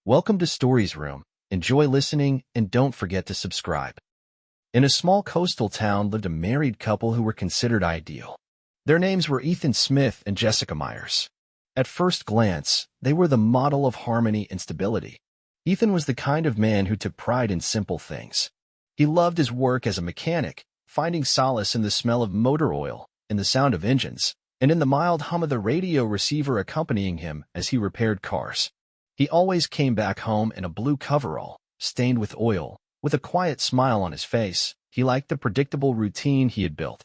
Welcome to Stories Room. Enjoy listening and don't forget to subscribe. In a small coastal town lived a married couple who were considered ideal. Their names were Ethan Smith and Jessica Myers. At first glance, they were the model of harmony and stability. Ethan was the kind of man who took pride in simple things. He loved his work as a mechanic, finding solace in the smell of motor oil, in the sound of engines, and in the mild hum of the radio receiver accompanying him as he repaired cars. He always came back home in a blue coverall, stained with oil, with a quiet smile on his face. He liked the predictable routine he had built.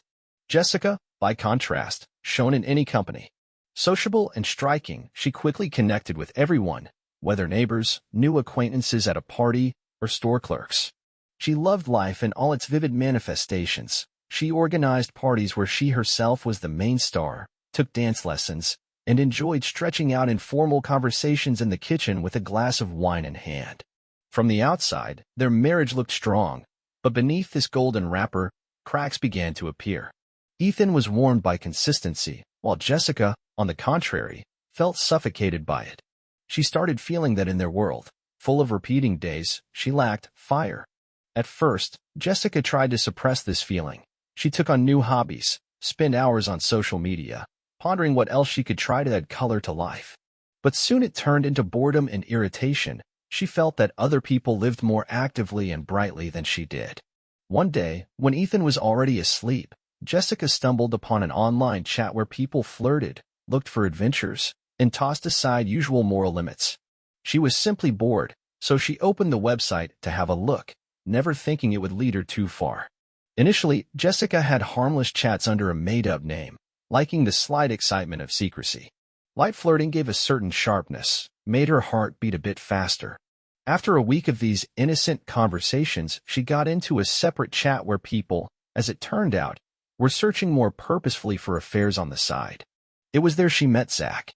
Jessica, by contrast, shone in any company. Sociable and striking, she quickly connected with everyone, whether neighbors, new acquaintances at a party, or store clerks. She loved life in all its vivid manifestations. She organized parties where she herself was the main star, took dance lessons, and enjoyed stretching out informal conversations in the kitchen with a glass of wine in hand. From the outside, their marriage looked strong, but beneath this golden wrapper, cracks began to appear. Ethan was warmed by consistency, while Jessica, on the contrary, felt suffocated by it. She started feeling that in their world, full of repeating days, she lacked fire. At first, Jessica tried to suppress this feeling. She took on new hobbies, spent hours on social media, pondering what else she could try to add color to life. But soon it turned into boredom and irritation. She felt that other people lived more actively and brightly than she did. One day, when Ethan was already asleep, Jessica stumbled upon an online chat where people flirted, looked for adventures, and tossed aside usual moral limits. She was simply bored, so she opened the website to have a look, never thinking it would lead her too far. Initially, Jessica had harmless chats under a made-up name, liking the slight excitement of secrecy. Light flirting gave a certain sharpness, made her heart beat a bit faster. After a week of these innocent conversations, she got into a separate chat where people, as it turned out, were searching more purposefully for affairs on the side. It was there she met Zach.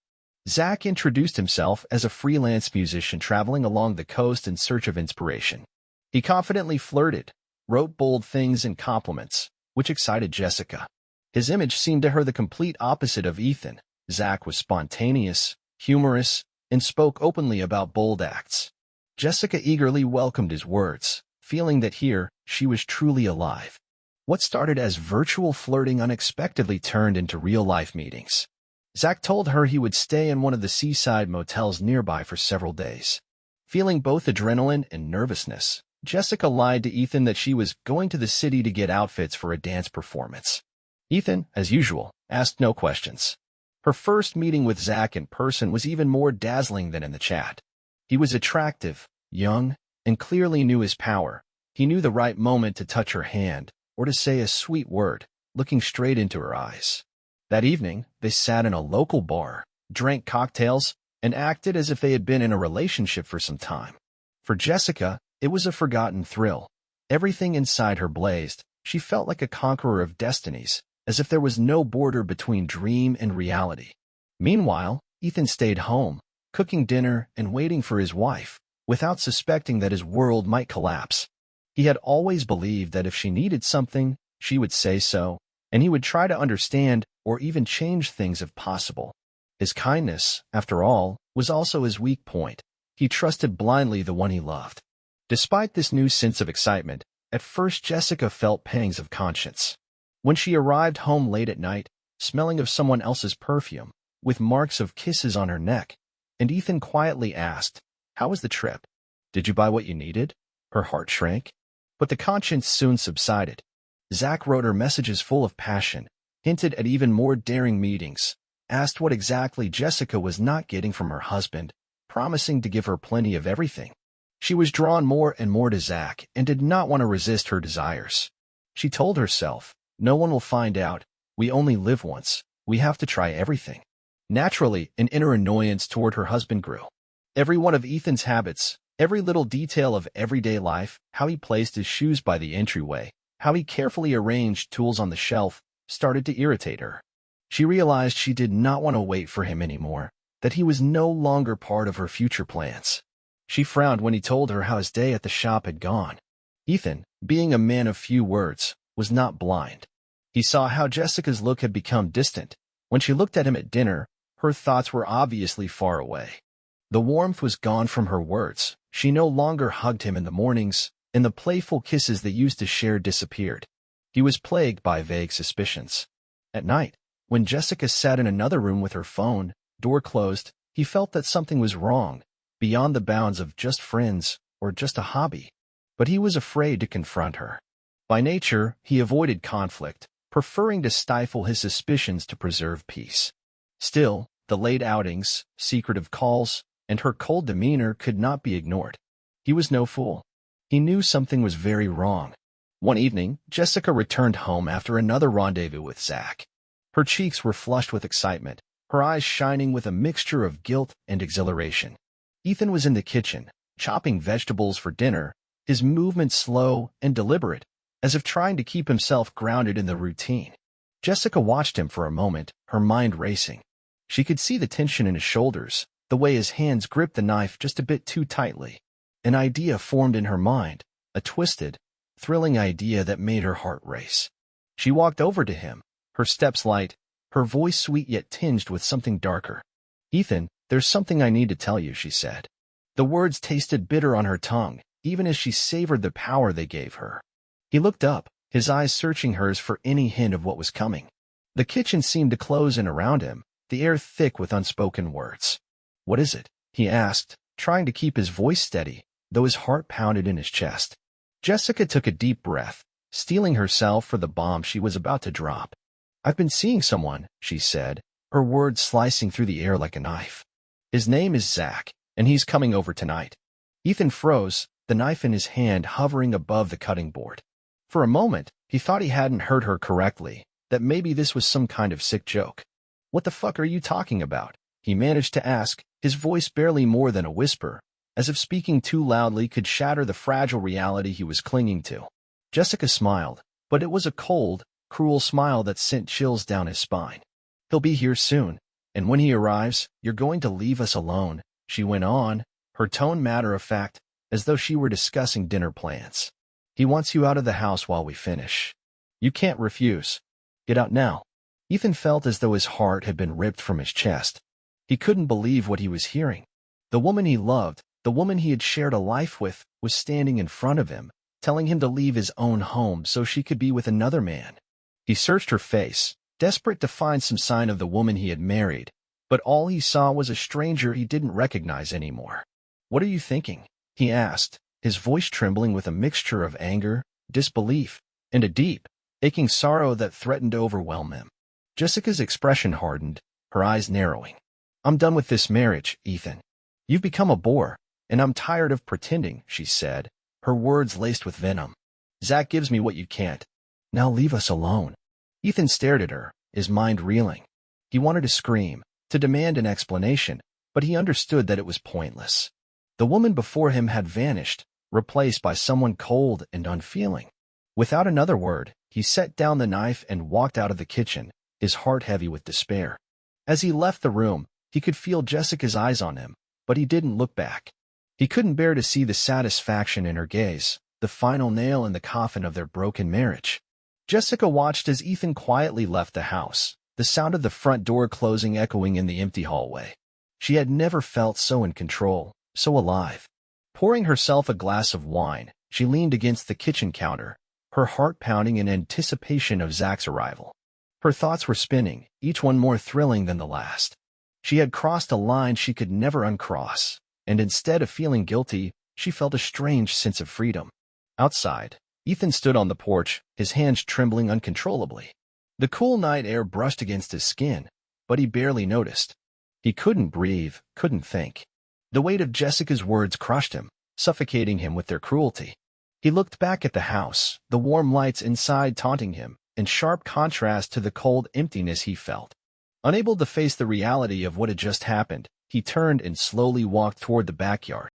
Zach introduced himself as a freelance musician traveling along the coast in search of inspiration. He confidently flirted, wrote bold things and compliments, which excited Jessica. His image seemed to her the complete opposite of Ethan. Zach was spontaneous, humorous, and spoke openly about bold acts. Jessica eagerly welcomed his words, feeling that here she was truly alive. What started as virtual flirting unexpectedly turned into real-life meetings. Zach told her he would stay in one of the seaside motels nearby for several days. Feeling both adrenaline and nervousness, Jessica lied to Ethan that she was going to the city to get outfits for a dance performance. Ethan, as usual, asked no questions. Her first meeting with Zach in person was even more dazzling than in the chat. He was attractive, young, and clearly knew his power. He knew the right moment to touch her hand, or to say a sweet word, looking straight into her eyes. That evening, they sat in a local bar, drank cocktails, and acted as if they had been in a relationship for some time. For Jessica, it was a forgotten thrill. Everything inside her blazed. She felt like a conqueror of destinies, as if there was no border between dream and reality. Meanwhile, Ethan stayed home, cooking dinner and waiting for his wife, without suspecting that his world might collapse. He had always believed that if she needed something, she would say so, and he would try to understand or even change things if possible. His kindness, after all, was also his weak point. He trusted blindly the one he loved. Despite this new sense of excitement, at first Jessica felt pangs of conscience. When she arrived home late at night, smelling of someone else's perfume, with marks of kisses on her neck, and Ethan quietly asked, "How was the trip? Did you buy what you needed?" Her heart shrank. But the conscience soon subsided. Zach wrote her messages full of passion, hinted at even more daring meetings, asked what exactly Jessica was not getting from her husband, promising to give her plenty of everything. She was drawn more and more to Zach and did not want to resist her desires. She told herself, "No one will find out. We only live once. We have to try everything." Naturally, an inner annoyance toward her husband grew. Every one of Ethan's habits, every little detail of everyday life, how he placed his shoes by the entryway, how he carefully arranged tools on the shelf, started to irritate her. She realized she did not want to wait for him anymore, that he was no longer part of her future plans. She frowned when he told her how his day at the shop had gone. Ethan, being a man of few words, was not blind. He saw how Jessica's look had become distant. When she looked at him at dinner, her thoughts were obviously far away. The warmth was gone from her words. She no longer hugged him in the mornings, and the playful kisses they used to share disappeared. He was plagued by vague suspicions. At night, when Jessica sat in another room with her phone, door closed, he felt that something was wrong, beyond the bounds of just friends or just a hobby. But he was afraid to confront her. By nature, he avoided conflict, preferring to stifle his suspicions to preserve peace. Still, the late outings, secretive calls, and her cold demeanor could not be ignored. He was no fool. He knew something was very wrong. One evening, Jessica returned home after another rendezvous with Zach. Her cheeks were flushed with excitement, her eyes shining with a mixture of guilt and exhilaration. Ethan was in the kitchen, chopping vegetables for dinner, his movements slow and deliberate, as if trying to keep himself grounded in the routine. Jessica watched him for a moment, her mind racing. She could see the tension in his shoulders, the way his hands gripped the knife just a bit too tightly. An idea formed in her mind, a twisted, thrilling idea that made her heart race. She walked over to him, her steps light, her voice sweet yet tinged with something darker. "Ethan, there's something I need to tell you," she said. The words tasted bitter on her tongue, even as she savored the power they gave her. He looked up, his eyes searching hers for any hint of what was coming. The kitchen seemed to close in around him, the air thick with unspoken words. "What is it?" he asked, trying to keep his voice steady, though his heart pounded in his chest. Jessica took a deep breath, steeling herself for the bomb she was about to drop. "I've been seeing someone," she said, her words slicing through the air like a knife. "His name is Zach, and he's coming over tonight." Ethan froze, the knife in his hand hovering above the cutting board. For a moment, he thought he hadn't heard her correctly, that maybe this was some kind of sick joke. "What the fuck are you talking about?" he managed to ask, his voice barely more than a whisper, as if speaking too loudly could shatter the fragile reality he was clinging to. Jessica smiled, but it was a cold, cruel smile that sent chills down his spine. "He'll be here soon, and when he arrives, you're going to leave us alone," she went on, her tone matter-of-fact, as though she were discussing dinner plans. "He wants you out of the house while we finish. You can't refuse. Get out now." Ethan felt as though his heart had been ripped from his chest. He couldn't believe what he was hearing. The woman he loved, the woman he had shared a life with, was standing in front of him, telling him to leave his own home so she could be with another man. He searched her face, desperate to find some sign of the woman he had married, but all he saw was a stranger he didn't recognize anymore. "What are you thinking?" he asked, his voice trembling with a mixture of anger, disbelief, and a deep, aching sorrow that threatened to overwhelm him. Jessica's expression hardened, her eyes narrowing. "I'm done with this marriage, Ethan. You've become a bore, and I'm tired of pretending," she said, her words laced with venom. "Zach gives me what you can't. Now leave us alone." Ethan stared at her, his mind reeling. He wanted to scream, to demand an explanation, but he understood that it was pointless. The woman before him had vanished, replaced by someone cold and unfeeling. Without another word, he set down the knife and walked out of the kitchen, his heart heavy with despair. As he left the room, he could feel Jessica's eyes on him, but he didn't look back. He couldn't bear to see the satisfaction in her gaze, the final nail in the coffin of their broken marriage. Jessica watched as Ethan quietly left the house, the sound of the front door closing echoing in the empty hallway. She had never felt so in control, so alive. Pouring herself a glass of wine, she leaned against the kitchen counter, her heart pounding in anticipation of Zach's arrival. Her thoughts were spinning, each one more thrilling than the last. She had crossed a line she could never uncross, and instead of feeling guilty, she felt a strange sense of freedom. Outside, Ethan stood on the porch, his hands trembling uncontrollably. The cool night air brushed against his skin, but he barely noticed. He couldn't breathe, couldn't think. The weight of Jessica's words crushed him, suffocating him with their cruelty. He looked back at the house, the warm lights inside taunting him, in sharp contrast to the cold emptiness he felt. Unable to face the reality of what had just happened, he turned and slowly walked toward the backyard.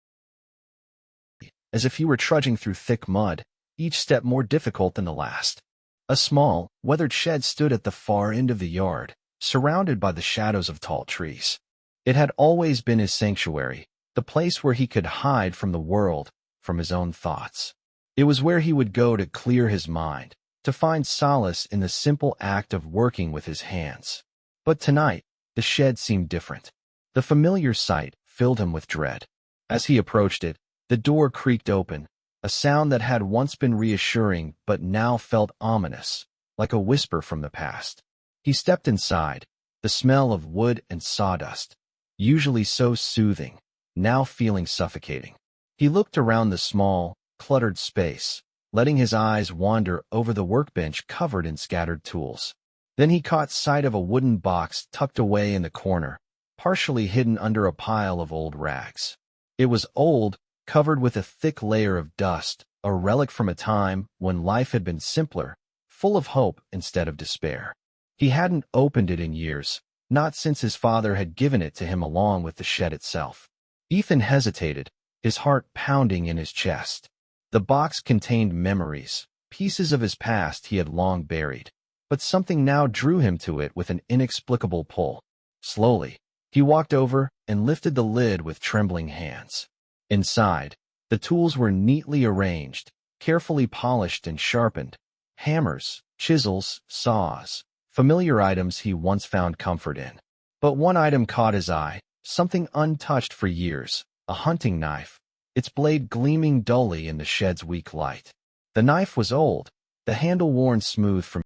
As if he were trudging through thick mud, each step more difficult than the last. A small, weathered shed stood at the far end of the yard, surrounded by the shadows of tall trees. It had always been his sanctuary, the place where he could hide from the world, from his own thoughts. It was where he would go to clear his mind, to find solace in the simple act of working with his hands. But tonight, the shed seemed different. The familiar sight, filled him with dread. As he approached it, the door creaked open, a sound that had once been reassuring but now felt ominous, like a whisper from the past. He stepped inside, the smell of wood and sawdust, usually so soothing, now feeling suffocating. He looked around the small, cluttered space, letting his eyes wander over the workbench covered in scattered tools. Then he caught sight of a wooden box tucked away in the corner, partially hidden under a pile of old rags. It was old, covered with a thick layer of dust, a relic from a time when life had been simpler, full of hope instead of despair. He hadn't opened it in years, not since his father had given it to him along with the shed itself. Ethan hesitated, his heart pounding in his chest. The box contained memories, pieces of his past he had long buried. But something now drew him to it with an inexplicable pull. Slowly, he walked over and lifted the lid with trembling hands. Inside, the tools were neatly arranged, carefully polished and sharpened. Hammers, chisels, saws, familiar items he once found comfort in. But one item caught his eye, something untouched for years, a hunting knife, its blade gleaming dully in the shed's weak light. The knife was old, the handle worn smooth from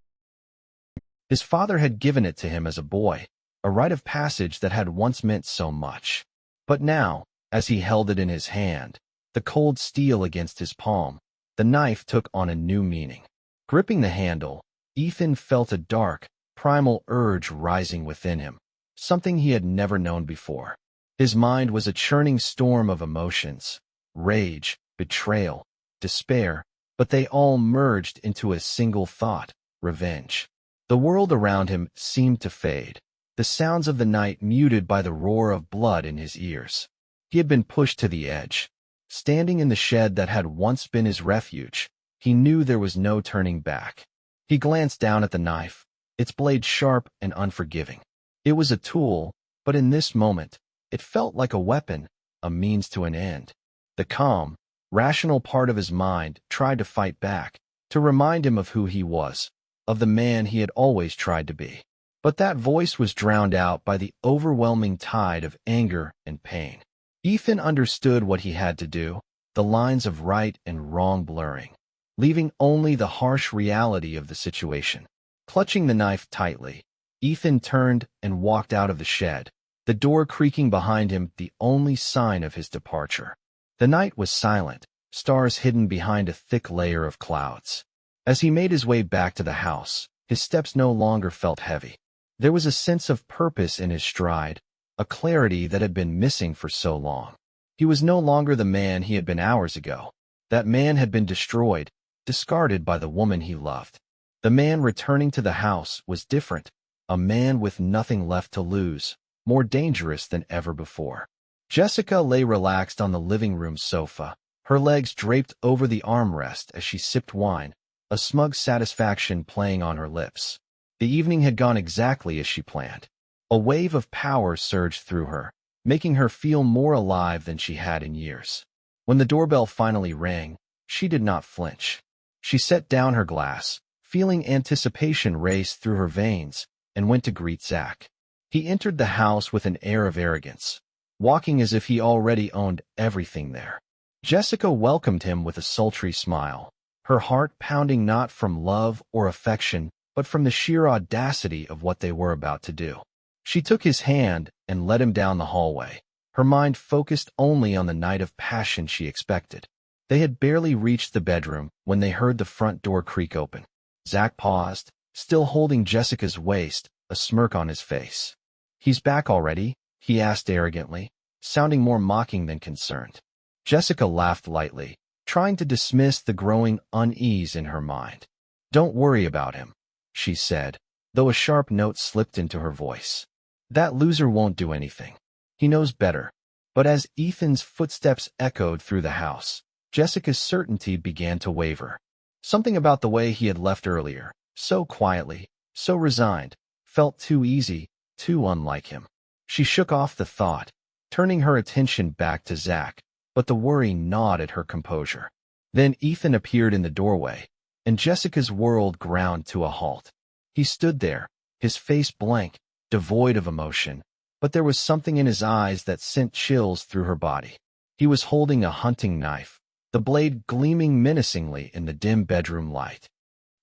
his father had given it to him as a boy, a rite of passage that had once meant so much. But now, as he held it in his hand, the cold steel against his palm, the knife took on a new meaning. Gripping the handle, Ethan felt a dark, primal urge rising within him, something he had never known before. His mind was a churning storm of emotions, rage, betrayal, despair, but they all merged into a single thought: revenge. The world around him seemed to fade, the sounds of the night muted by the roar of blood in his ears. He had been pushed to the edge. Standing in the shed that had once been his refuge, he knew there was no turning back. He glanced down at the knife, its blade sharp and unforgiving. It was a tool, but in this moment, it felt like a weapon, a means to an end. The calm, rational part of his mind tried to fight back, to remind him of who he was, of the man he had always tried to be. But that voice was drowned out by the overwhelming tide of anger and pain. Ethan understood what he had to do, the lines of right and wrong blurring, leaving only the harsh reality of the situation. Clutching the knife tightly, Ethan turned and walked out of the shed, the door creaking behind him, the only sign of his departure. The night was silent, stars hidden behind a thick layer of clouds. As he made his way back to the house, his steps no longer felt heavy. There was a sense of purpose in his stride, a clarity that had been missing for so long. He was no longer the man he had been hours ago. That man had been destroyed, discarded by the woman he loved. The man returning to the house was different, a man with nothing left to lose, more dangerous than ever before. Jessica lay relaxed on the living room sofa, her legs draped over the armrest as she sipped wine, a smug satisfaction playing on her lips. The evening had gone exactly as she planned. A wave of power surged through her, making her feel more alive than she had in years. When the doorbell finally rang, she did not flinch. She set down her glass, feeling anticipation race through her veins, and went to greet Zach. He entered the house with an air of arrogance, walking as if he already owned everything there. Jessica welcomed him with a sultry smile, her heart pounding not from love or affection, but from the sheer audacity of what they were about to do. She took his hand and led him down the hallway, her mind focused only on the night of passion she expected. They had barely reached the bedroom when they heard the front door creak open. Zach paused, still holding Jessica's waist, a smirk on his face. "He's back already?" he asked arrogantly, sounding more mocking than concerned. Jessica laughed lightly, trying to dismiss the growing unease in her mind. "Don't worry about him," she said, though a sharp note slipped into her voice. "That loser won't do anything. He knows better." But as Ethan's footsteps echoed through the house, Jessica's certainty began to waver. Something about the way he had left earlier, so quietly, so resigned, felt too easy, too unlike him. She shook off the thought, turning her attention back to Zach, but the worry gnawed at her composure. Then Ethan appeared in the doorway, and Jessica's world ground to a halt. He stood there, his face blank, devoid of emotion, but there was something in his eyes that sent chills through her body. He was holding a hunting knife, the blade gleaming menacingly in the dim bedroom light.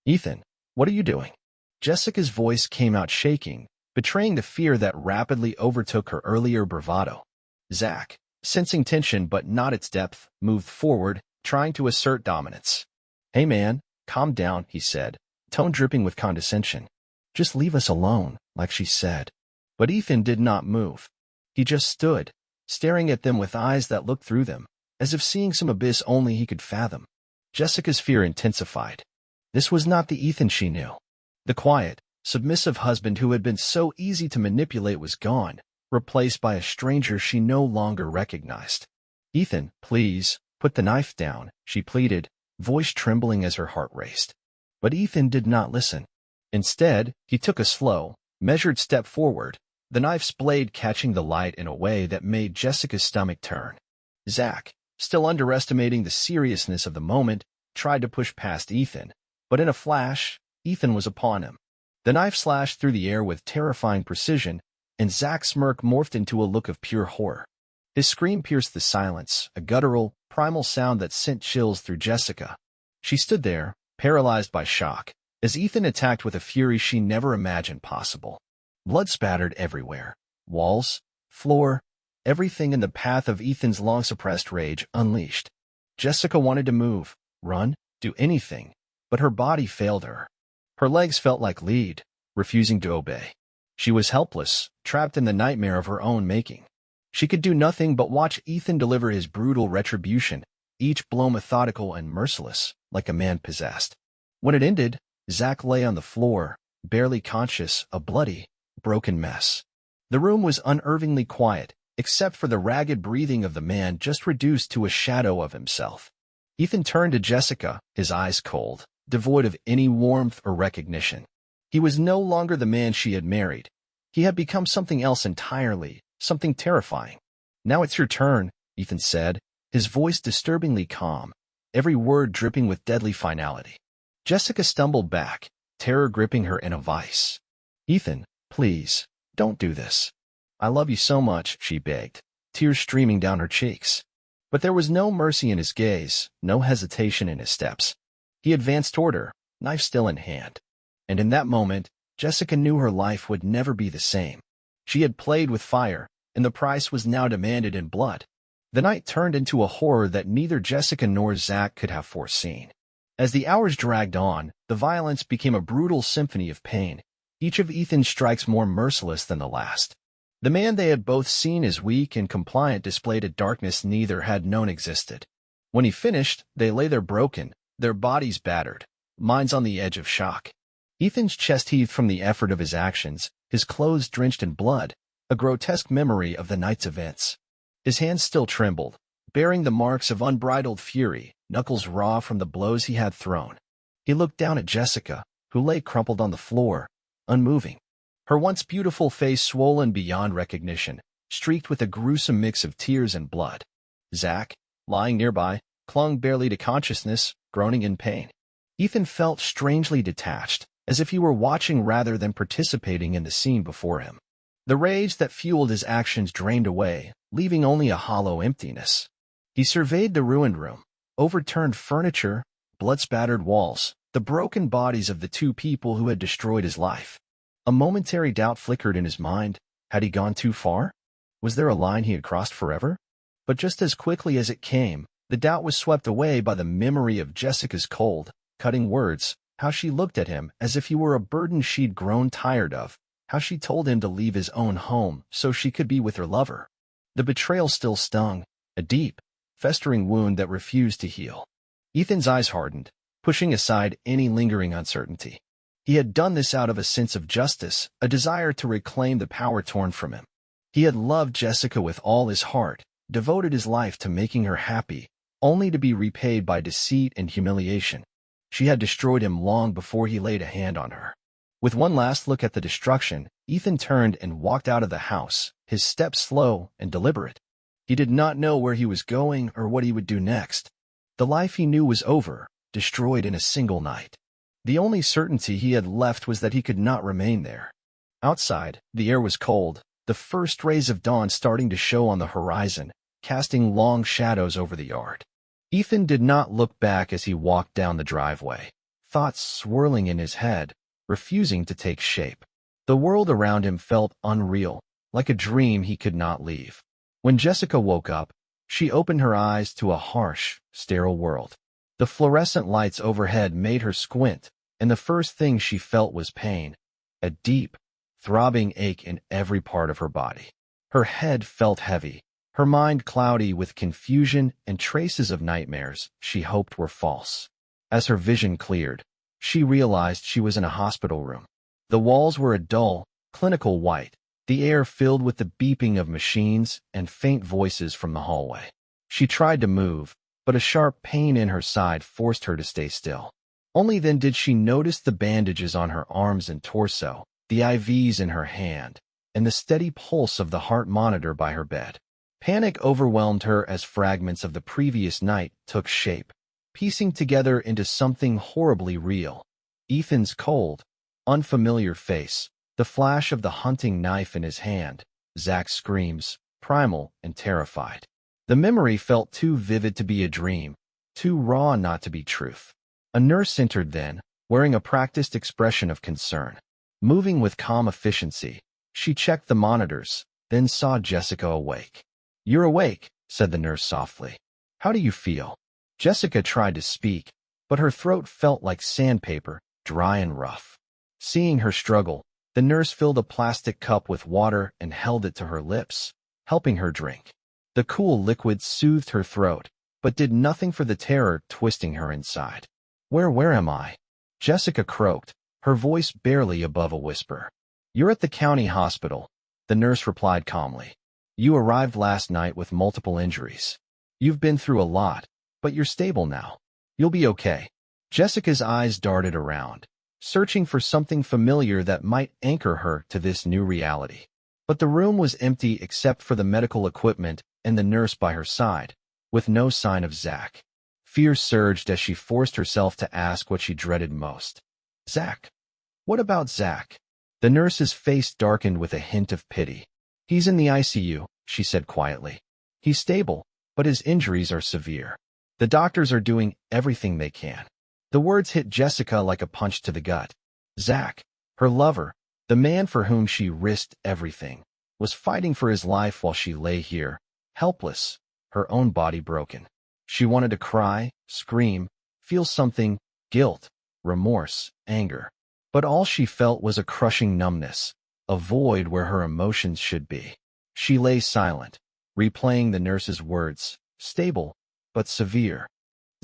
"Ethan, what are you doing?" Jessica's voice came out shaking, betraying the fear that rapidly overtook her earlier bravado. Zach, sensing tension but not its depth, moved forward, trying to assert dominance. "Hey man, calm down," he said, tone dripping with condescension. "Just leave us alone," like she said. But Ethan did not move. He just stood, staring at them with eyes that looked through them, as if seeing some abyss only he could fathom. Jessica's fear intensified. This was not the Ethan she knew. The quiet, submissive husband who had been so easy to manipulate was gone, replaced by a stranger she no longer recognized. "Ethan, please, put the knife down," she pleaded, voice trembling as her heart raced. But Ethan did not listen. Instead, he took a slow, measured step forward, the knife's blade catching the light in a way that made Jessica's stomach turn. Zach, still underestimating the seriousness of the moment, tried to push past Ethan, but in a flash, Ethan was upon him. The knife slashed through the air with terrifying precision, and Zach's smirk morphed into a look of pure horror. His scream pierced the silence, a guttural, primal sound that sent chills through Jessica. She stood there, paralyzed by shock, as Ethan attacked with a fury she never imagined possible. Blood spattered everywhere. Walls, floor, everything in the path of Ethan's long-suppressed rage unleashed. Jessica wanted to move, run, do anything, but her body failed her. Her legs felt like lead, refusing to obey. She was helpless, trapped in the nightmare of her own making. She could do nothing but watch Ethan deliver his brutal retribution, each blow methodical and merciless, like a man possessed. When it ended, Zach lay on the floor, barely conscious, a bloody, broken mess. The room was unnervingly quiet, except for the ragged breathing of the man just reduced to a shadow of himself. Ethan turned to Jessica, his eyes cold, devoid of any warmth or recognition. He was no longer the man she had married. He had become something else entirely, something terrifying. "Now it's your turn," Ethan said, his voice disturbingly calm, every word dripping with deadly finality. Jessica stumbled back, terror gripping her in a vice. "Ethan, please, don't do this. I love you so much," she begged, tears streaming down her cheeks. But there was no mercy in his gaze, no hesitation in his steps. He advanced toward her, knife still in hand. And in that moment, Jessica knew her life would never be the same. She had played with fire, and the price was now demanded in blood. The night turned into a horror that neither Jessica nor Zach could have foreseen. As the hours dragged on, the violence became a brutal symphony of pain, each of Ethan's strikes more merciless than the last. The man they had both seen as weak and compliant displayed a darkness neither had known existed. When he finished, they lay there broken, their bodies battered, minds on the edge of shock. Ethan's chest heaved from the effort of his actions, his clothes drenched in blood, a grotesque memory of the night's events. His hands still trembled, bearing the marks of unbridled fury, knuckles raw from the blows he had thrown. He looked down at Jessica, who lay crumpled on the floor, unmoving. Her once beautiful face swollen beyond recognition, streaked with a gruesome mix of tears and blood. Zach, lying nearby, clung barely to consciousness, groaning in pain. Ethan felt strangely detached, as if he were watching rather than participating in the scene before him. The rage that fueled his actions drained away, leaving only a hollow emptiness. He surveyed the ruined room, overturned furniture, blood-spattered walls, the broken bodies of the two people who had destroyed his life. A momentary doubt flickered in his mind. Had he gone too far? Was there a line he had crossed forever? But just as quickly as it came, the doubt was swept away by the memory of Jessica's cold, cutting words, how she looked at him as if he were a burden she'd grown tired of, how she told him to leave his own home so she could be with her lover. The betrayal still stung, a deep, festering wound that refused to heal. Ethan's eyes hardened, pushing aside any lingering uncertainty. He had done this out of a sense of justice, a desire to reclaim the power torn from him. He had loved Jessica with all his heart, devoted his life to making her happy, only to be repaid by deceit and humiliation. She had destroyed him long before he laid a hand on her. With one last look at the destruction, Ethan turned and walked out of the house, his steps slow and deliberate. He did not know where he was going or what he would do next. The life he knew was over, destroyed in a single night. The only certainty he had left was that he could not remain there. Outside, the air was cold, the first rays of dawn starting to show on the horizon, casting long shadows over the yard. Ethan did not look back as he walked down the driveway, thoughts swirling in his head, refusing to take shape. The world around him felt unreal, like a dream he could not leave. When Jessica woke up, she opened her eyes to a harsh, sterile world. The fluorescent lights overhead made her squint, and the first thing she felt was pain, a deep, throbbing ache in every part of her body. Her head felt heavy, her mind cloudy with confusion and traces of nightmares she hoped were false. As her vision cleared, she realized she was in a hospital room. The walls were a dull, clinical white, the air filled with the beeping of machines and faint voices from the hallway. She tried to move, but a sharp pain in her side forced her to stay still. Only then did she notice the bandages on her arms and torso, the IVs in her hand, and the steady pulse of the heart monitor by her bed. Panic overwhelmed her as fragments of the previous night took shape, piecing together into something horribly real. Ethan's cold, unfamiliar face, the flash of the hunting knife in his hand, Zach's screams, primal and terrified. The memory felt too vivid to be a dream, too raw not to be truth. A nurse entered then, wearing a practiced expression of concern. Moving with calm efficiency, she checked the monitors, then saw Jessica awake. "You're awake," said the nurse softly. "How do you feel?" Jessica tried to speak, but her throat felt like sandpaper, dry and rough. Seeing her struggle, the nurse filled a plastic cup with water and held it to her lips, helping her drink. The cool liquid soothed her throat, but did nothing for the terror twisting her inside. Where am I?" Jessica croaked, her voice barely above a whisper. "You're at the county hospital," the nurse replied calmly. "You arrived last night with multiple injuries. You've been through a lot, but you're stable now. You'll be okay." Jessica's eyes darted around, searching for something familiar that might anchor her to this new reality. But the room was empty except for the medical equipment and the nurse by her side, with no sign of Zach. Fear surged as she forced herself to ask what she dreaded most. "Zach? What about Zach?" The nurse's face darkened with a hint of pity. "He's in the ICU," she said quietly. "He's stable, but his injuries are severe. The doctors are doing everything they can." The words hit Jessica like a punch to the gut. Zach, her lover, the man for whom she risked everything, was fighting for his life while she lay here, helpless, her own body broken. She wanted to cry, scream, feel something, guilt, remorse, anger. But all she felt was a crushing numbness, a void where her emotions should be. She lay silent, replaying the nurse's words, stable, but severe.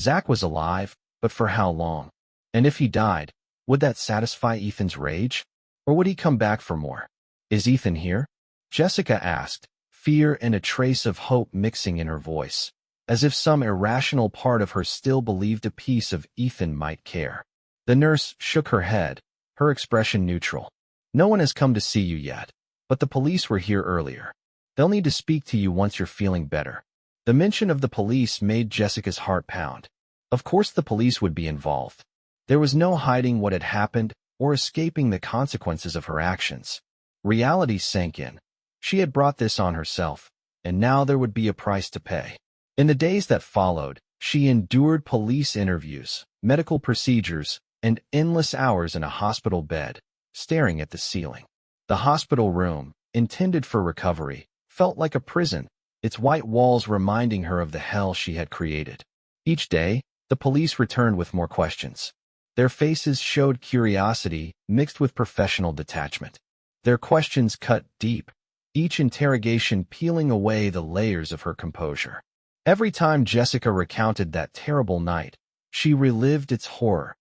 Zach was alive, but for how long? And if he died, would that satisfy Ethan's rage? Or would he come back for more? "Is Ethan here?" Jessica asked, fear and a trace of hope mixing in her voice, as if some irrational part of her still believed a piece of Ethan might care. The nurse shook her head, her expression neutral. "No one has come to see you yet, but the police were here earlier. They'll need to speak to you once you're feeling better." The mention of the police made Jessica's heart pound. Of course the police would be involved. There was no hiding what had happened or escaping the consequences of her actions. Reality sank in. She had brought this on herself, and now there would be a price to pay. In the days that followed, she endured police interviews, medical procedures, and endless hours in a hospital bed, staring at the ceiling. The hospital room, intended for recovery, felt like a prison, its white walls reminding her of the hell she had created. Each day, the police returned with more questions. Their faces showed curiosity mixed with professional detachment. Their questions cut deep, each interrogation peeling away the layers of her composure. Every time Jessica recounted that terrible night, she relived its horror.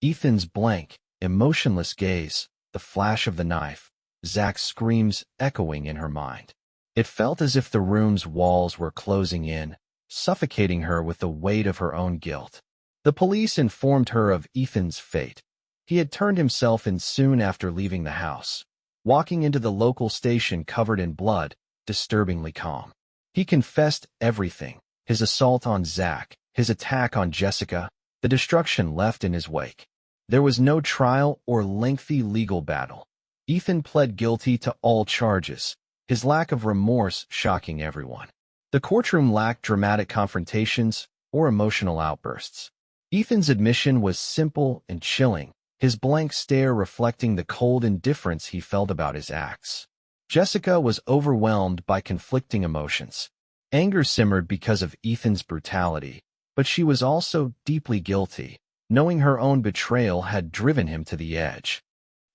Ethan's blank, emotionless gaze, the flash of the knife, Zach's screams echoing in her mind. It felt as if the room's walls were closing in, suffocating her with the weight of her own guilt. The police informed her of Ethan's fate. He had turned himself in soon after leaving the house, walking into the local station covered in blood, disturbingly calm. He confessed everything, his assault on Zach, his attack on Jessica, the destruction left in his wake. There was no trial or lengthy legal battle. Ethan pled guilty to all charges, his lack of remorse shocking everyone. The courtroom lacked dramatic confrontations or emotional outbursts. Ethan's admission was simple and chilling, his blank stare reflecting the cold indifference he felt about his acts. Jessica was overwhelmed by conflicting emotions. Anger simmered because of Ethan's brutality, but she was also deeply guilty, knowing her own betrayal had driven him to the edge.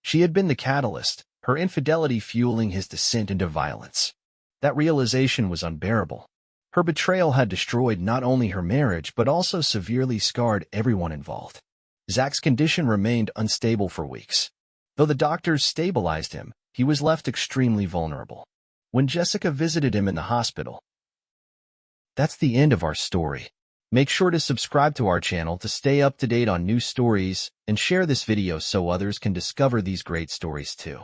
She had been the catalyst, her infidelity fueling his descent into violence. That realization was unbearable. Her betrayal had destroyed not only her marriage but also severely scarred everyone involved. Zach's condition remained unstable for weeks. Though the doctors stabilized him, he was left extremely vulnerable. When Jessica visited him in the hospital, that's the end of our story. Make sure to subscribe to our channel to stay up to date on new stories and share this video so others can discover these great stories too.